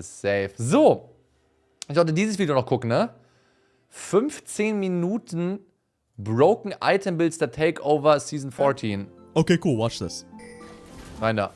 Safe. So. Ich sollte dieses Video noch gucken, ne? 15 Minuten Broken Item Builds der Takeover Season 14. Okay, cool. Watch this. Rein da.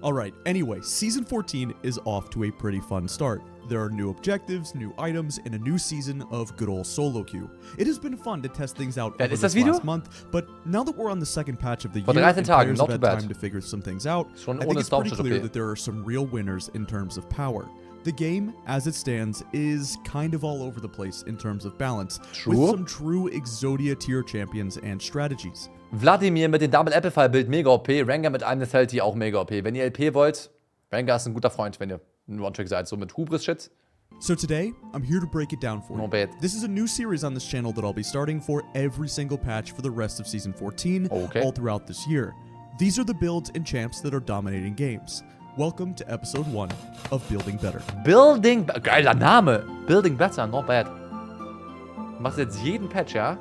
Alright, anyway, Season 14 is off to a pretty fun start. There are new objectives, new items, and a new season of good old solo queue. It has been fun to test things out over this last month, but now that we're on the second patch of the year, and players have had time to figure some things out, I think it's pretty clear that there are some real winners in terms of power. The game, as it stands, is kind of all over the place in terms of balance, with some true Exodia tier champions and strategies. Vladimir mit dem Double Apple File Bild mega OP, Rengar mit einem Lethality auch mega OP. Wenn ihr LP wollt, Rengar ist ein guter Freund, wenn ihr ein One-Trick seid, so mit Hubris-Shit. So today, I'm here to break it down for you. This is a new series on this channel that I'll be starting for every single patch for the rest of Season 14, all throughout this year. These are the builds and champs that are dominating games. Welcome to episode 1 of Building Better. Geiler Name. Building Better, not bad. Machst jetzt jeden Patch, ja?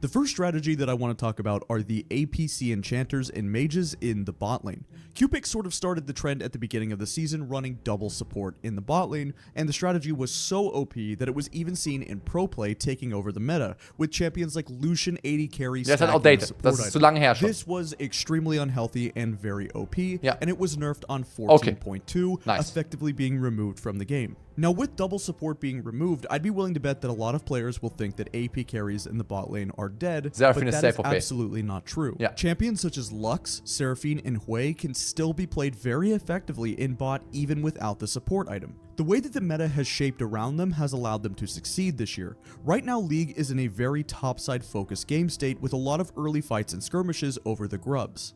The first strategy that I want to talk about are the APC enchanters and mages in the bot lane. Cupix sort of started the trend at the beginning of the season running double support in the bot lane, and the strategy was so OP that it was even seen in pro play taking over the meta, with champions like Lucian 80 carry stacking outdated. Das ist zu lange her schon. This was extremely unhealthy and very OP, and it was nerfed on 14.2, effectively being removed from the game. Now, with double support being removed, I'd be willing to bet that a lot of players will think that AP carries in the bot lane are dead, but that is absolutely not true. Champions such as Lux, Seraphine, and Hui can still be played very effectively in bot even without the support item. The way that the meta has shaped around them has allowed them to succeed this year. Right now, League is in a very topside focused game state with a lot of early fights and skirmishes over the grubs.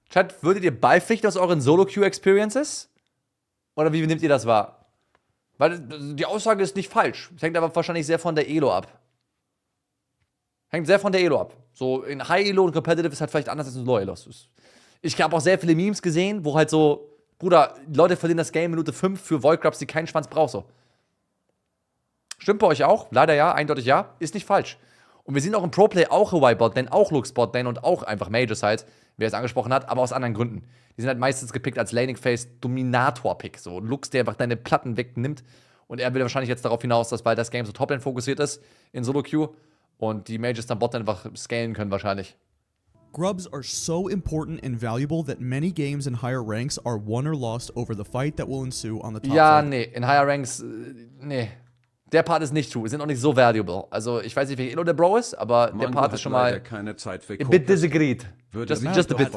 Chat, würdet ihr beipflichten aus euren Solo-Queue-Experiences? Oder wie nehmt ihr das wahr? Weil die Aussage ist nicht falsch. Es hängt aber wahrscheinlich sehr von der Elo ab. Hängt sehr von der Elo ab. So in High Elo und Competitive ist halt vielleicht anders als in Low Elo. Ich habe auch sehr viele Memes gesehen, wo halt so, Bruder, Leute verlieren das Game Minute 5 für Voidgrubs, die keinen Schwanz braucht. So. Stimmt bei euch auch? Leider ja, eindeutig ja. Ist nicht falsch. Und wir sehen auch im Pro-Play auch Hawaii-Bot-Lane, auch Lux-Bot-Lane und auch einfach Mages halt, wer es angesprochen hat, aber aus anderen Gründen. Die sind halt meistens gepickt als Laning-Face-Dominator-Pick. So Lux, der einfach deine Platten wegnimmt. Und er will wahrscheinlich jetzt darauf hinaus, dass, weil das Game so Top-Lane fokussiert ist, in Solo-Queue, und die Mages dann Bot-Lane einfach scalen können wahrscheinlich. Grubs are so important and valuable that many games in higher ranks are won or lost over the fight that will ensue on the top Ja, nee, in higher ranks, nee. Der Part ist nicht true. Wir sind auch nicht so valuable. Also, ich weiß nicht, wie Elo der Bro ist, aber der Part ist schon mal keine Zeit für a bit disagreed. Just a bit.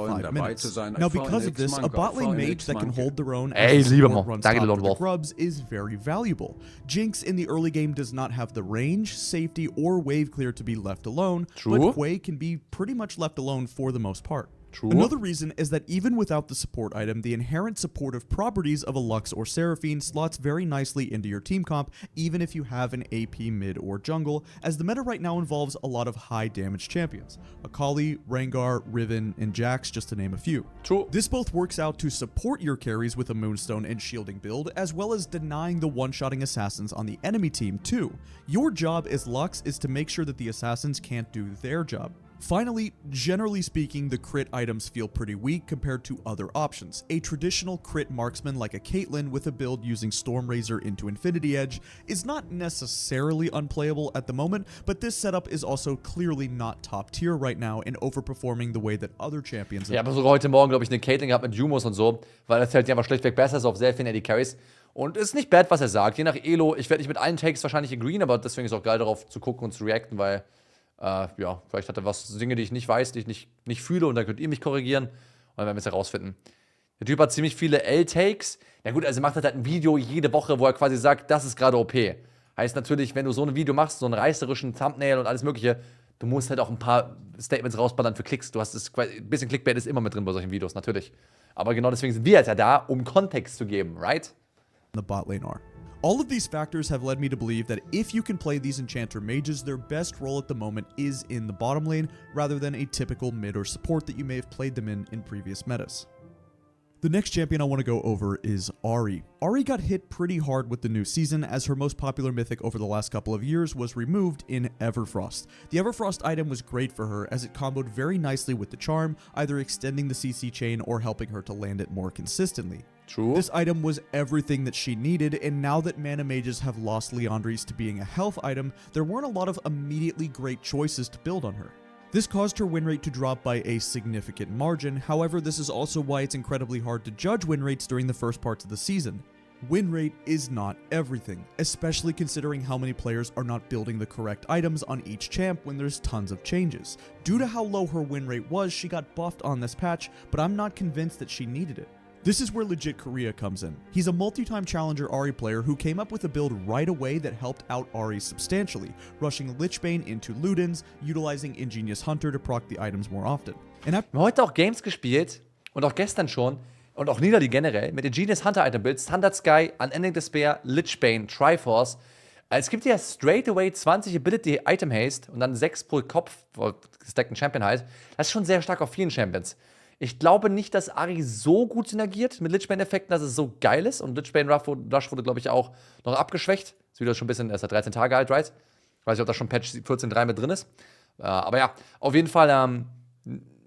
Now, because of this, a bot lane mage that can hold their own as the support runs top of the grubs is very valuable. Jinx in the early game does not have the range, safety, or wave clear to be left alone, but Hui can be pretty much left alone for the most part. Another reason is that even without the support item, the inherent supportive properties of a Lux or Seraphine slots very nicely into your team comp, even if you have an AP mid or jungle, as the meta right now involves a lot of high damage champions. Akali, Rengar, Riven, and Jax, just to name a few. This both works out to support your carries with a Moonstone and shielding build, as well as denying the one-shotting assassins on the enemy team too. Your job as Lux is to make sure that the assassins can't do their job. Finally, generally speaking, the crit items feel pretty weak compared to other options. A traditional crit marksman like a Caitlyn with a build using Stormrazor into Infinity Edge is not necessarily unplayable at the moment, but this setup is also clearly not top tier right now and overperforming the way that other champions are. Ja, aber sogar heute Morgen, glaube ich, eine Caitlyn gehabt mit Jumos und so, weil das halt einfach schlechtweg besser ist auf sehr vielen Eddie Carries. Und ist nicht bad, was er sagt. Je nach Elo, ich werde nicht mit allen Takes wahrscheinlich agreeen, aber deswegen ist es auch geil, darauf zu gucken und zu reacten, weil ja, vielleicht hat er Dinge, die ich nicht weiß, die ich nicht fühle, und dann könnt ihr mich korrigieren und dann werden wir es herausfinden. Der Typ hat ziemlich viele L-Takes. Ja gut, also macht halt ein Video jede Woche, wo er quasi sagt, das ist gerade OP. Heißt natürlich, wenn du so ein Video machst, so einen reißerischen Thumbnail und alles mögliche, du musst halt auch ein paar Statements rausballern für Klicks. Du hast es quasi, ein bisschen Clickbait ist immer mit drin bei solchen Videos, natürlich. Aber genau deswegen sind wir jetzt ja da, um Kontext zu geben, right? The bot lane are. All of these factors have led me to believe that if you can play these enchanter mages, their best role at the moment is in the bottom lane, rather than a typical mid or support that you may have played them in previous metas. The next champion I want to go over is Ahri. Ahri got hit pretty hard with the new season as her most popular mythic over the last couple of years was removed in Everfrost. The Everfrost item was great for her as it comboed very nicely with the charm, either extending the CC chain or helping her to land it more consistently. True. This item was everything that she needed, and now that mana mages have lost Liandry's to being a health item, there weren't a lot of immediately great choices to build on her. This caused her win rate to drop by a significant margin, however this is also why it's incredibly hard to judge win rates during the first parts of the season. Win rate is not everything, especially considering how many players are not building the correct items on each champ when there's tons of changes. Due to how low her win rate was, she got buffed on this patch, but I'm not convinced that she needed it. This is where Legit Korea comes in. He's a multi-time challenger Ahri player who came up with a build right away that helped out Ahri substantially, rushing Lichbane into Ludens, utilizing Ingenious Hunter to proc the items more often. Wir haben heute auch Games gespielt und auch gestern schon und auch Niederli generell mit Ingenious Hunter Item Builds, Standard Sky, Unending Despair, Lichbane, Triforce. Es gibt ja straight away 20 Ability Item Haste und dann 6 pro Kopf, gestackten Champion halt. Das ist schon sehr stark auf vielen Champions. Ich glaube nicht, dass Ahri so gut synergiert mit Lichbane-Effekten, dass es so geil ist. Und Lichbane Rush wurde, glaube ich, auch noch abgeschwächt. Ist wieder schon ein bisschen, er ist seit 13 Tage alt, right? Weiß nicht, ob da schon Patch 14.3 mit drin ist. Aber ja, auf jeden Fall,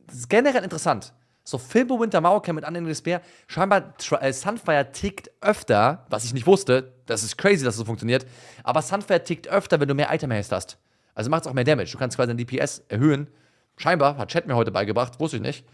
das ist generell interessant. So, Filbo Winter Mauercamp mit Unending Despair. Scheinbar Sunfire tickt öfter, was ich nicht wusste. Das ist crazy, dass es so funktioniert. Aber Sunfire tickt öfter, wenn du mehr Item-Haste hast. Also macht es auch mehr Damage. Du kannst quasi den DPS erhöhen. Scheinbar, hat Chat mir heute beigebracht, wusste ich nicht.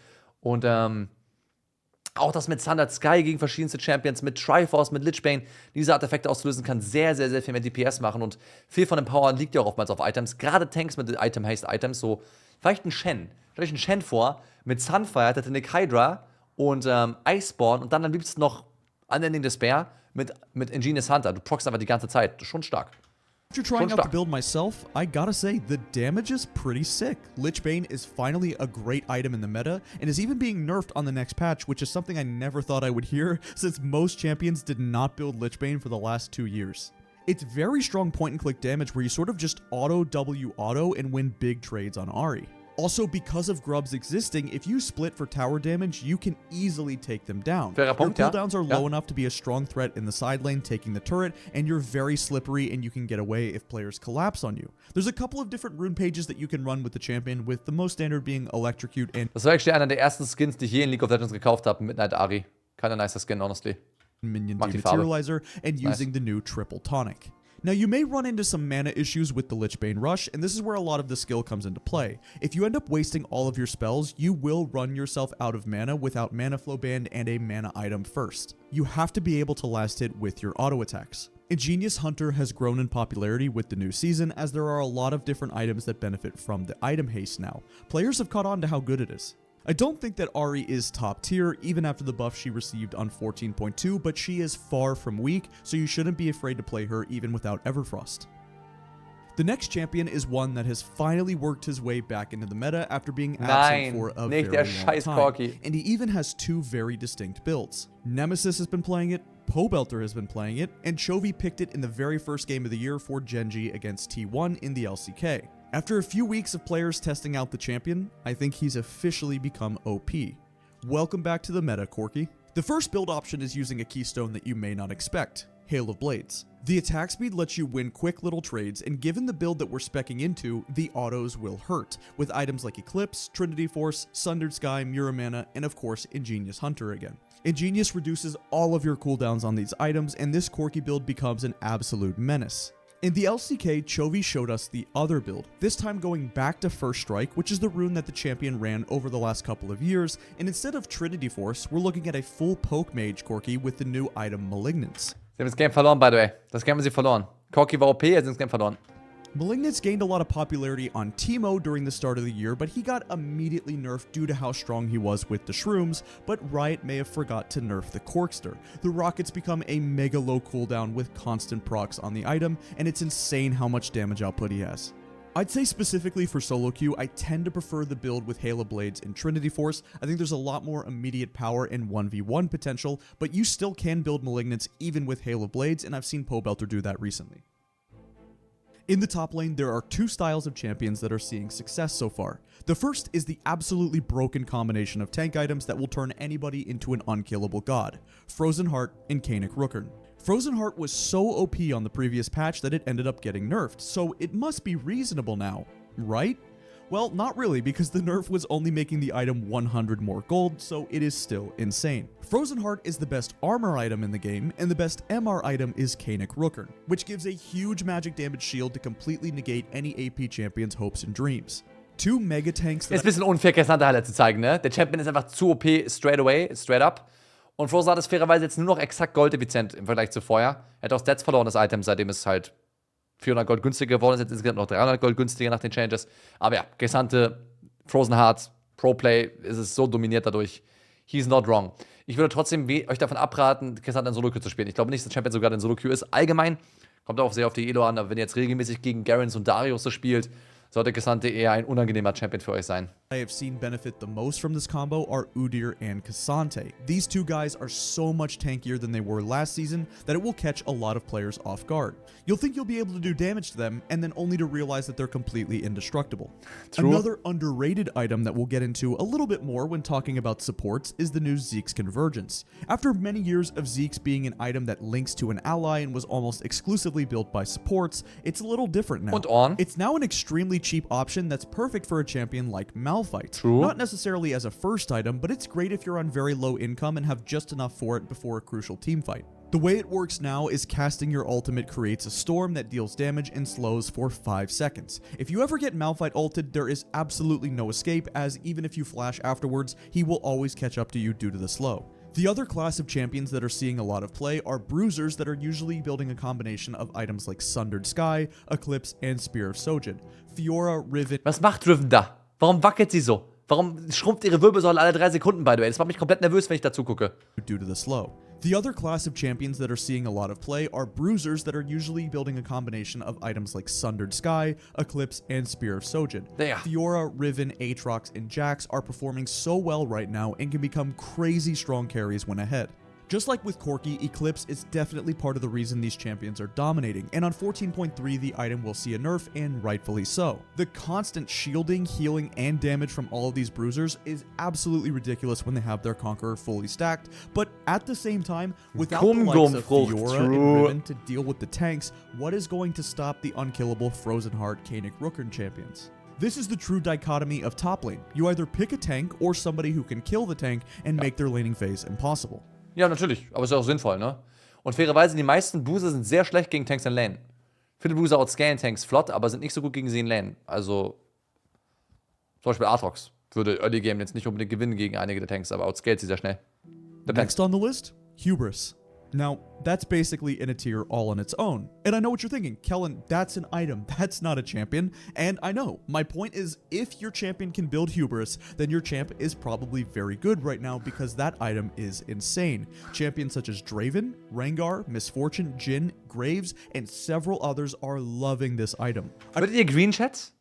Und auch das mit Standard Sky gegen verschiedenste Champions, mit Triforce, mit Lichbane, diese Artefakte auszulösen, kann sehr, sehr, sehr viel mehr DPS machen. Und viel von dem Power liegt ja auch oftmals auf Items. Gerade Tanks mit Item-Haste-Items, so vielleicht ein Shen. Stell euch einen Shen vor, mit Sunfire, Titanic Hydra und Iceborne und dann am liebsten noch Unending Despair mit Ingenious Hunter. Du proccst einfach die ganze Zeit. Das ist schon stark. After trying out the build myself, I gotta say, the damage is pretty sick. Lichbane is finally a great item in the meta, and is even being nerfed on the next patch, which is something I never thought I would hear, since most champions did not build Lichbane for the last 2 years. It's very strong point-and-click damage where you sort of just auto-W-auto and win big trades on Ahri. Also, because of grubs existing, if you split for tower damage, you can easily take them down. Your cooldowns are low enough to be a strong threat in the side lane taking the turret, and you're very slippery and you can get away if players collapse on you. There's a couple of different rune pages that you can run with the champion, with the most standard being Electrocute and... Das war actually einer der ersten Skins, die ich je in League of Legends gekauft habe, Midnight Ahri. Kinda nicer Skin, honestly. Minion Dematerializer, and using the new Triple Tonic. Now, you may run into some mana issues with the Lichbane Rush, and this is where a lot of the skill comes into play. If you end up wasting all of your spells, you will run yourself out of mana without Mana Flow Band and a mana item first. You have to be able to last hit with your auto attacks. Ingenious Hunter has grown in popularity with the new season, as there are a lot of different items that benefit from the item haste now. Players have caught on to how good it is. I don't think that Ahri is top tier, even after the buff she received on 14.2, but she is far from weak, so you shouldn't be afraid to play her even without Everfrost. The next champion is one that has finally worked his way back into the meta after being absent for a very long time, Corki. And he even has 2 very distinct builds. Nemesis has been playing it, Pobelter has been playing it, and Chovy picked it in the very first game of the year for Genji against T1 in the LCK. After a few weeks of players testing out the champion, I think he's officially become OP. Welcome back to the meta, Corki. The first build option is using a keystone that you may not expect, Hail of Blades. The attack speed lets you win quick little trades, and given the build that we're speccing into, the autos will hurt, with items like Eclipse, Trinity Force, Sundered Sky, Muramana, and of course Ingenious Hunter again. Ingenious reduces all of your cooldowns on these items, and this Corki build becomes an absolute menace. In the LCK, Chovy showed us the other build, this time going back to First Strike, which is the rune that the champion ran over the last couple of years, and instead of Trinity Force, we're looking at a full poke mage Corki with the new item Malignance. Sie haben das Game verloren, by the way. Das Game haben sie verloren. Corki war OP, jetzt sind das Game verloren. Malignance gained a lot of popularity on Teemo during the start of the year, but he got immediately nerfed due to how strong he was with the shrooms, but Riot may have forgot to nerf the Corkster. The rockets become a mega low cooldown with constant procs on the item, and it's insane how much damage output he has. I'd say specifically for solo queue, I tend to prefer the build with Hail of Blades and Trinity Force. I think there's a lot more immediate power and 1v1 potential, but you still can build Malignance even with Hail of Blades, and I've seen Pobelter do that recently. In the top lane, there are two styles of champions that are seeing success so far. The first is the absolutely broken combination of tank items that will turn anybody into an unkillable god, Frozen Heart and Kanik Rookern. Frozen Heart was so OP on the previous patch that it ended up getting nerfed, so it must be reasonable now, right? Well, not really, because the nerf was only making the item 100 more gold, so it is still insane. Frozen Heart is the best armor item in the game, and the best MR item is Kanik Rookern, which gives a huge magic damage shield to completely negate any AP champion's hopes and dreams. Two Mega Tanks. Ist ein bisschen unfair, Cassandra Highlight zu zeigen, ne? Der Champion ist einfach zu OP, straight up. Und Frozen Heart ist fairerweise jetzt nur noch exakt goldeffizient im Vergleich zu vorher. Er hat auch Stats verloren, das Item, seitdem es halt 400 Gold günstiger geworden ist, jetzt insgesamt noch 300 Gold günstiger nach den Changes. Aber ja, Gesandte, Frozen Heart, Pro-Play, ist es so dominiert dadurch. He's not wrong. Ich würde trotzdem euch davon abraten, Gesandte in Solo-Queue zu spielen. Ich glaube nicht, dass der Champion sogar in Solo-Queue ist. Allgemein kommt auch sehr auf die Elo an, aber wenn ihr jetzt regelmäßig gegen Garens und Darius so spielt, sollte Gesandte eher ein unangenehmer Champion für euch sein. I have seen benefit the most from this combo are Udyr and K'Sante. These two guys are so much tankier than they were last season that it will catch a lot of players off guard. You'll think you'll be able to do damage to them, and then only to realize that they're completely indestructible. True. Another underrated item that we'll get into a little bit more when talking about supports is the new Zeke's Convergence. After many years of Zeke's being an item that links to an ally and was almost exclusively built by supports, it's a little different now. Und on. It's now an extremely cheap option that's perfect for a champion like Malphite. True. Not necessarily as a first item, but it's great if you're on very low income and have just enough for it before a crucial team fight. The way it works now is casting your ultimate creates a storm that deals damage and slows for 5 seconds. If you ever get Malphite ulted, there is absolutely no escape, as even if you flash afterwards, he will always catch up to you due to the slow. The other class of champions that are seeing a lot of play are bruisers that are usually building a combination of items like Sundered Sky, Eclipse, and Spear of Sojin. Fiora, Riven. Was macht Riven da? Warum wackelt sie so? Warum schrumpft ihre Wirbelsäule alle 3 Sekunden, by the way? Das macht mich komplett nervös, wenn ich dazu gucke. Due to the slow. The other class of champions that are seeing a lot of play are bruisers that are usually building a combination of items like Sundered Sky, Eclipse, and Spear of Sojin. Yeah. Fiora, Riven, Aatrox, and Jax are performing so well right now and can become crazy strong carries when ahead. Just like with Corki, Eclipse is definitely part of the reason these champions are dominating, and on 14.3 the item will see a nerf, and rightfully so. The constant shielding, healing, and damage from all of these bruisers is absolutely ridiculous when they have their Conqueror fully stacked, but at the same time, without the likes of Fiora and Riven to deal with the tanks, what is going to stop the unkillable Frozen Heart Kanik Rookern champions? This is the true dichotomy of top lane. You either pick a tank or somebody who can kill the tank and make their laning phase impossible. Ja, natürlich. Aber ist ja auch sinnvoll, ne? Und fairerweise, die meisten Booster sind sehr schlecht gegen Tanks in Lane. Viele Booster outscalen Tanks flott, aber sind nicht so gut gegen sie in Lane. Also, zum Beispiel Aatrox würde Early Game jetzt nicht unbedingt gewinnen gegen einige der Tanks, aber outscaled sie sehr schnell. Next on the list, Hubris. Now, that's basically in a tier all on its own. And I know what you're thinking, Kellen, that's an item, that's not a champion. And I know, my point is, if your champion can build Hubris, then your champ is probably very good right now because that item is insane. Champions such as Draven, Rengar, Misfortune, Jhin, Graves, and several others are loving this item. Würdet ihr Green Chat?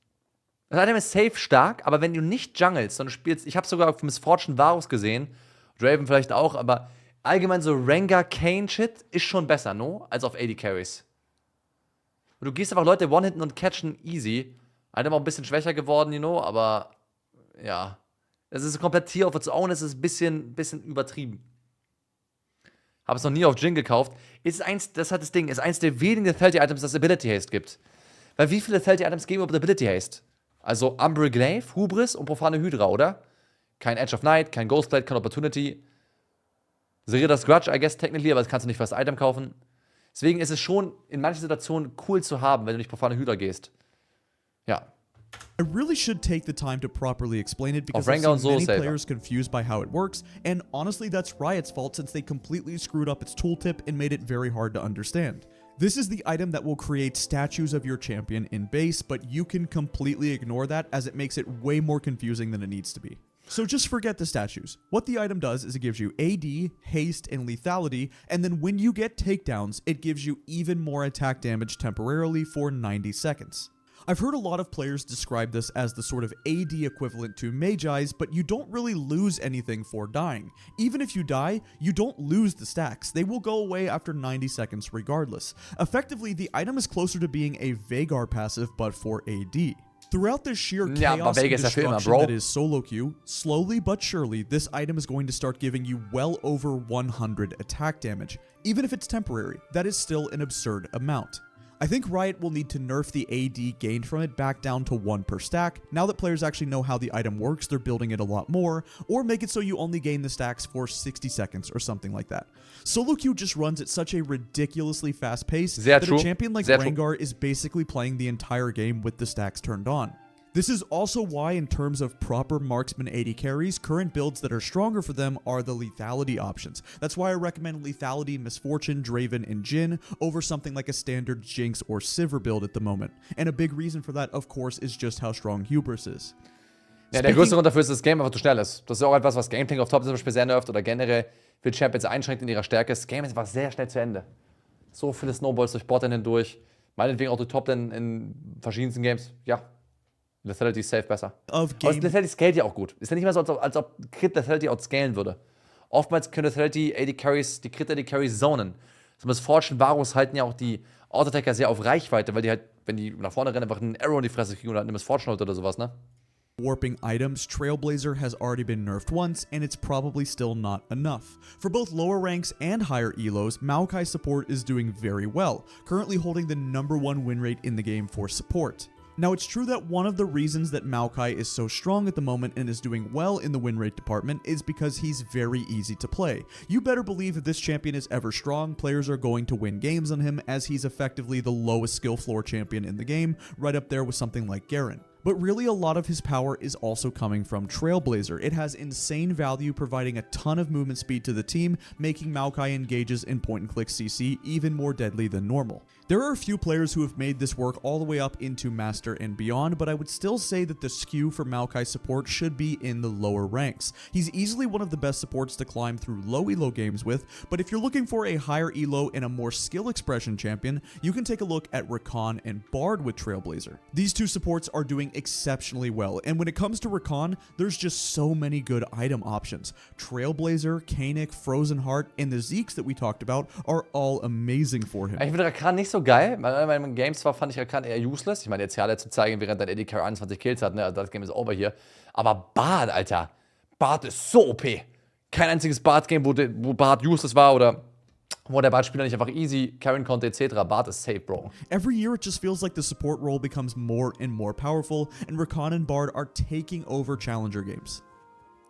Das Item ist safe stark, aber wenn du nicht jungelst, sondern du spielst, ich habe sogar auf Misfortune Varus gesehen, Draven vielleicht auch, aber allgemein so Rengar-Kane-Shit ist schon besser, no? Als auf AD Carries. Und du gehst einfach Leute one-hitten und catchen easy. Item auch ein bisschen schwächer geworden, you know, aber ja. Das ist komplett Tier of its own, es ist ein bisschen übertrieben. Habe es noch nie auf Jhin gekauft. Ist eins, das hat das Ding, ist eins der wenigen Lethality-Items, das Ability Haste gibt. Weil wie viele Lethality-Items geben über Ability Haste? Also Umbral Glaive, Hubris und Profane Hydra, oder? Kein Edge of Night, kein Ghostblade, kein Opportunity. Serious Grudge, I guess, technically, aber das kannst du nicht für das Item kaufen. Deswegen ist es schon in manchen Situationen cool zu haben, wenn du nicht Profane Hydra gehst. Ja. I really should take the time to properly explain it because I've seen many players confused by how it works, and honestly that's Riot's fault since they completely screwed up its tooltip and made it very hard to understand. This is the item that will create statues of your champion in base, but you can completely ignore that as it makes it way more confusing than it needs to be. So just forget the statues. What the item does is it gives you AD, haste, and lethality, and then when you get takedowns, it gives you even more attack damage temporarily for 90 seconds. I've heard a lot of players describe this as the sort of AD equivalent to Magi's, but you don't really lose anything for dying. Even if you die, you don't lose the stacks. They will go away after 90 seconds regardless. Effectively, the item is closer to being a Veigar passive, but for AD. Throughout this sheer chaos and destruction that is solo queue, slowly but surely, this item is going to start giving you well over 100 attack damage. Even if it's temporary, that is still an absurd amount. I think Riot will need to nerf the AD gained from it back down to 1 per stack. Now that players actually know how the item works, they're building it a lot more, or make it so you only gain the stacks for 60 seconds or something like that. Solo queue just runs at such a ridiculously fast pace that a champion like Rengar is basically playing the entire game with the stacks turned on. This is also why, in terms of proper marksman AD carries, current builds that are stronger for them are the lethality options. That's why I recommend lethality, Misfortune, Draven, and Jhin over something like a standard Jinx or Sivir build at the moment. And a big reason for that, of course, is just how strong Hubris is. Ja, der größte Grund dafür ist, dass das Game einfach zu schnell ist. Das ist auch etwas, was Gameplay auf Top zum Beispiel sehr nervt oder generell für Champions einschränkt in ihrer Stärke. Das Game ist einfach sehr schnell zu Ende. So viele Snowballs durch Bot hindurch, meinetwegen auch durch Top in verschiedensten Games. Ja. Lethality ist safe besser. Aber Lethality scaled ja auch gut. Ist ja nicht mehr so, als ob Crit Lethality outscalen würde. Oftmals können Lethality AD Carries, die Crit AD Carries zonen. So Misfortune, Varus halten ja auch die Auto-Attacker sehr auf Reichweite, weil die halt, wenn die nach vorne rennen, einfach einen Arrow in die Fresse kriegen oder eine Misfortune oder sowas, ne? Warping items, Trailblazer has already been nerfed once, and it's probably still not enough. For both lower ranks and higher elos, Maokai support is doing very well, currently holding the #1 win rate in the game for support. Now, it's true that one of the reasons that Maokai is so strong at the moment and is doing well in the win rate department is because he's very easy to play. You better believe if this champion is ever strong, players are going to win games on him, as he's effectively the lowest skill floor champion in the game, right up there with something like Garen. But really, a lot of his power is also coming from Trailblazer. It has insane value, providing a ton of movement speed to the team, making Maokai engages in point-and-click CC even more deadly than normal. There are a few players who have made this work all the way up into Master and beyond, but I would still say that the skew for Maokai support should be in the lower ranks. He's easily one of the best supports to climb through low elo games with, but if you're looking for a higher elo and a more skill expression champion, you can take a look at Rakan and Bard with Trailblazer. These two supports are doing exceptionally well, and when it comes to Rakan, there's just so many good item options. Trailblazer, Kanik, Frozen Heart, and the Zeeks that we talked about are all amazing for him. Ich finde Rakan nicht so geil, weil in meinen Games fand ich Rakan eher useless. Ich meine, jetzt Teil zu zeigen, während dein AD Carry 21 Kills hat, ne? Also das Game ist over hier. Aber Bard, Alter, Bard ist so OP. Kein einziges Bard-Game, wo Bard useless war oder wo der Bard-Spieler nicht einfach easy carryen konnte, etc. Bard is safe, bro. Every year it just feels like the support role becomes more and more powerful, and Rakan and Bard are taking over challenger games.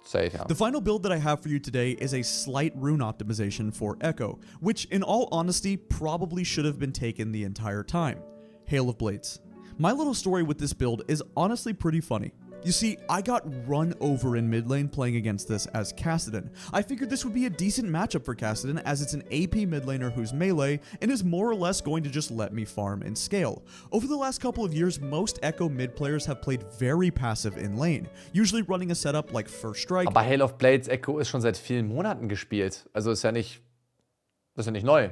Safe, yeah. The final build that I have for you today is a slight rune optimization for Echo, which in all honesty probably should have been taken the entire time. Hail of Blades. My little story with this build is honestly pretty funny. You see, I got run over in mid lane playing against this as Kassadin. I figured this would be a decent matchup for Kassadin, as it's an AP mid laner who's melee and is more or less going to just let me farm and scale. Over the last couple of years, most Echo mid players have played very passive in lane, usually running a setup like First Strike. Aber Hail of Blades Echo ist schon seit vielen Monaten gespielt. Also das ist ja nicht neu.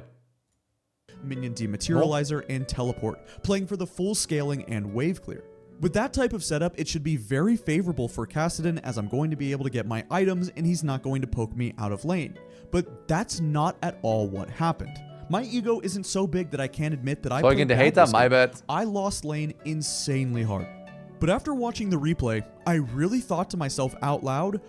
Minion Dematerializer and Teleport, playing for the full scaling and wave clear. With that type of setup, it should be very favorable for Kassadin, as I'm going to be able to get my items and he's not going to poke me out of lane. But that's not at all what happened. My ego isn't so big that I can't admit that I played bad. My bad. I lost lane insanely hard. But after watching the replay, I really thought to myself out loud,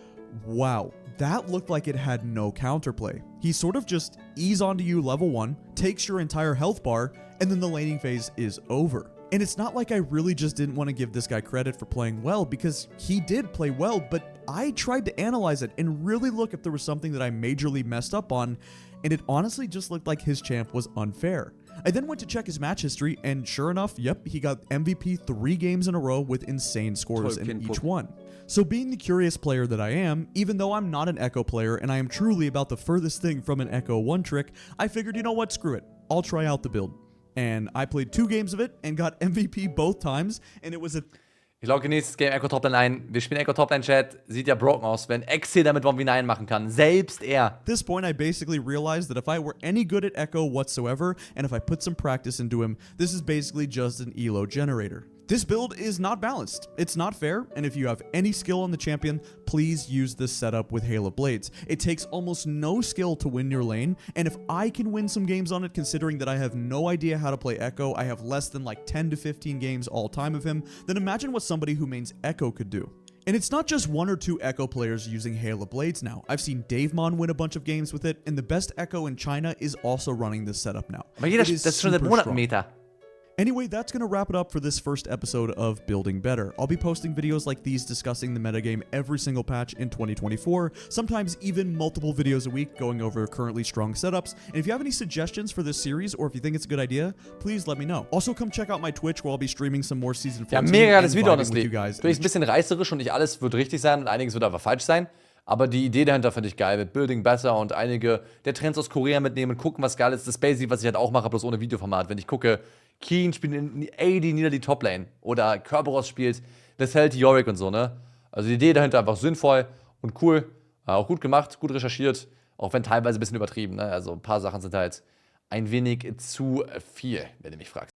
wow, that looked like it had no counterplay. He sort of just ease onto you level 1, takes your entire health bar, and then the laning phase is over. And it's not like I really just didn't want to give this guy credit for playing well, because he did play well, but I tried to analyze it and really look if there was something that I majorly messed up on, and it honestly just looked like his champ was unfair. I then went to check his match history, and sure enough, yep, he got MVP 3 games in a row with insane scores in each one. So being the curious player that I am, even though I'm not an Echo player and I am truly about the furthest thing from an Echo 1 trick, I figured, you know what, screw it, I'll try out the build. And I played 2 games of it and got MVP both times, and it was a... Ich logge nächstes Game Echo Toplane ein. Wir spielen Echo Toplane Chat. Sieht ja broken aus, wenn Exil damit 1v9 machen kann. Selbst er. At this point, I basically realized that if I were any good at Echo whatsoever, and if I put some practice into him, this is basically just an elo generator. This build is not balanced, it's not fair, and if you have any skill on the champion, please use this setup with Hail of Blades. It takes almost no skill to win your lane, and if I can win some games on it considering that I have no idea how to play Echo, I have less than like 10 to 15 games all time of him, then imagine what somebody who mains Echo could do. And it's not just 1 or 2 Echo players using Hail of Blades now. I've seen Davemon win a bunch of games with it, and the best Echo in China is also running this setup now. Aber das ist schon seit Monaten Meta. Anyway, that's going to wrap it up for this first episode of Building Better. I'll be posting videos like these discussing the metagame every single patch in 2024, sometimes even multiple videos a week going over currently strong setups. And if you have any suggestions for this series, or if you think it's a good idea, please let me know. Also, come check out my Twitch, where I'll be streaming some more Season 14. Ja, mega geiles Video, honestly. Du bist ein bisschen reißerisch und nicht alles wird richtig sein und einiges wird aber falsch sein. Aber die Idee dahinter finde ich geil, mit Building Better und einige der Trends aus Korea mitnehmen, gucken, was geil ist. Das Basic, was ich halt auch mache, bloß ohne Videoformat. Wenn ich gucke, Keen spielt in AD nieder die Toplane oder Kerberos spielt Wesselt Yorick und so, ne? Also die Idee dahinter einfach sinnvoll und cool. Auch gut gemacht, gut recherchiert, auch wenn teilweise ein bisschen übertrieben, ne? Also ein paar Sachen sind halt ein wenig zu viel, wenn du mich fragst.